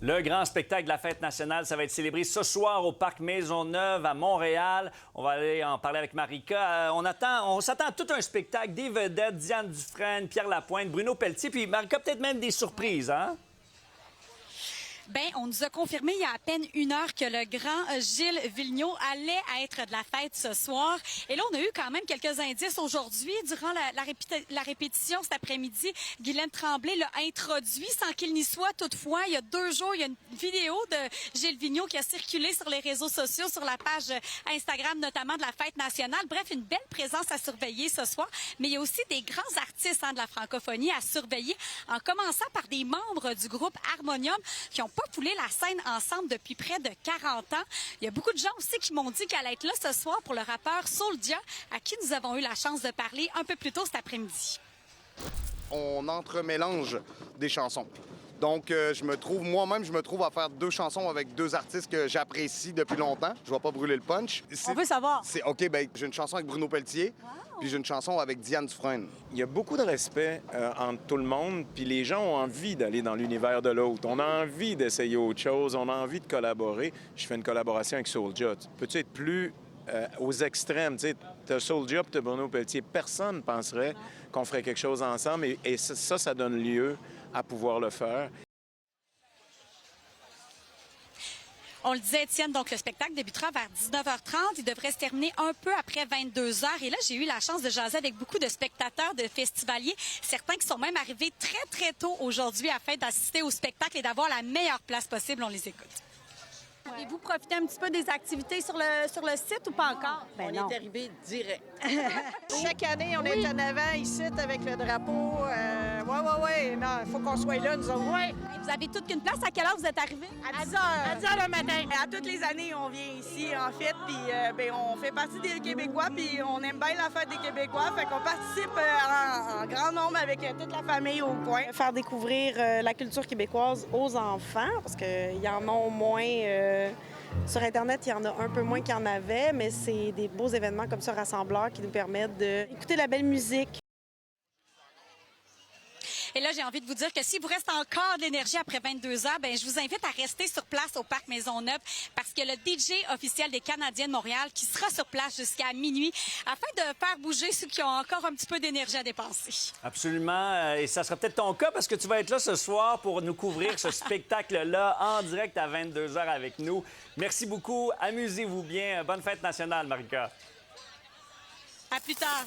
Le grand spectacle de la Fête nationale, ça va être célébré ce soir au Parc Maisonneuve à Montréal. On va aller en parler avec Marika. On s'attend à tout un spectacle, des vedettes, Diane Dufresne, Pierre Lapointe, Bruno Pelletier, puis Marika, peut-être même des surprises, hein? Bien, on nous a confirmé il y a à peine une heure que le grand Gilles Vigneault allait être de la fête ce soir. Et là, on a eu quand même quelques indices aujourd'hui. Durant la répétition cet après-midi, Guylaine Tremblay l'a introduit sans qu'il n'y soit. Toutefois, il y a 2 jours, il y a une vidéo de Gilles Vigneault qui a circulé sur les réseaux sociaux, sur la page Instagram notamment de la Fête nationale. Bref, une belle présence à surveiller ce soir. Mais il y a aussi des grands artistes de la francophonie à surveiller, en commençant par des membres du groupe Harmonium qui ont pas foulé la scène ensemble depuis près de 40 ans. Il y a beaucoup de gens aussi qui m'ont dit qu'elle allait être là ce soir pour le rappeur Soulja, à qui nous avons eu la chance de parler un peu plus tôt cet après-midi. On entremélange des chansons. Donc, moi-même, je me trouve à faire 2 chansons avec 2 artistes que j'apprécie depuis longtemps. Je vais pas brûler le punch. On veut savoir. OK, bien, j'ai une chanson avec Bruno Pelletier, puis j'ai une chanson avec Diane Dufresne. Il y a beaucoup de respect entre tout le monde, puis les gens ont envie d'aller dans l'univers de l'autre. On a envie d'essayer autre chose, on a envie de collaborer. Je fais une collaboration avec Soulja. Peux-tu être plus aux extrêmes? Tu sais, t'as Soulja puis t'as Bruno Pelletier. Personne ne penserait qu'on ferait quelque chose ensemble, et ça donne lieu à pouvoir le faire. On le disait, Étienne, donc le spectacle débutera vers 19h30. Il devrait se terminer un peu après 22h. Et là, j'ai eu la chance de jaser avec beaucoup de spectateurs, de festivaliers, certains qui sont même arrivés très, très tôt aujourd'hui afin d'assister au spectacle et d'avoir la meilleure place possible. On les écoute. Avez-vous profité un petit peu des activités sur le site ou pas encore? On est arrivé direct. Chaque année, on est en avant ici avec le drapeau. Oui. Non, il faut qu'on soit là, nous autres. Ouais. Vous avez toute qu'une place. À quelle heure vous êtes arrivés? À 10 heures. À 10 heures le matin. À toutes les années, on vient ici, en fait, puis on fait partie des Québécois, puis on aime bien la fête des Québécois, fait qu'on participe en grand nombre avec toute la famille au coin. Faire découvrir la culture québécoise aux enfants, parce qu'ils en ont moins... Sur Internet, il y en a un peu moins qu'il y en avait, mais c'est des beaux événements comme ça, rassembleurs, qui nous permettent d'écouter la belle musique. Et là, j'ai envie de vous dire que s'il vous reste encore de l'énergie après 22h, bien, je vous invite à rester sur place au Parc Maisonneuve parce que le DJ officiel des Canadiens de Montréal qui sera sur place jusqu'à minuit afin de faire bouger ceux qui ont encore un petit peu d'énergie à dépenser. Absolument. Et ça sera peut-être ton cas parce que tu vas être là ce soir pour nous couvrir ce spectacle-là en direct à 22h avec nous. Merci beaucoup. Amusez-vous bien. Bonne fête nationale, Marika. À plus tard.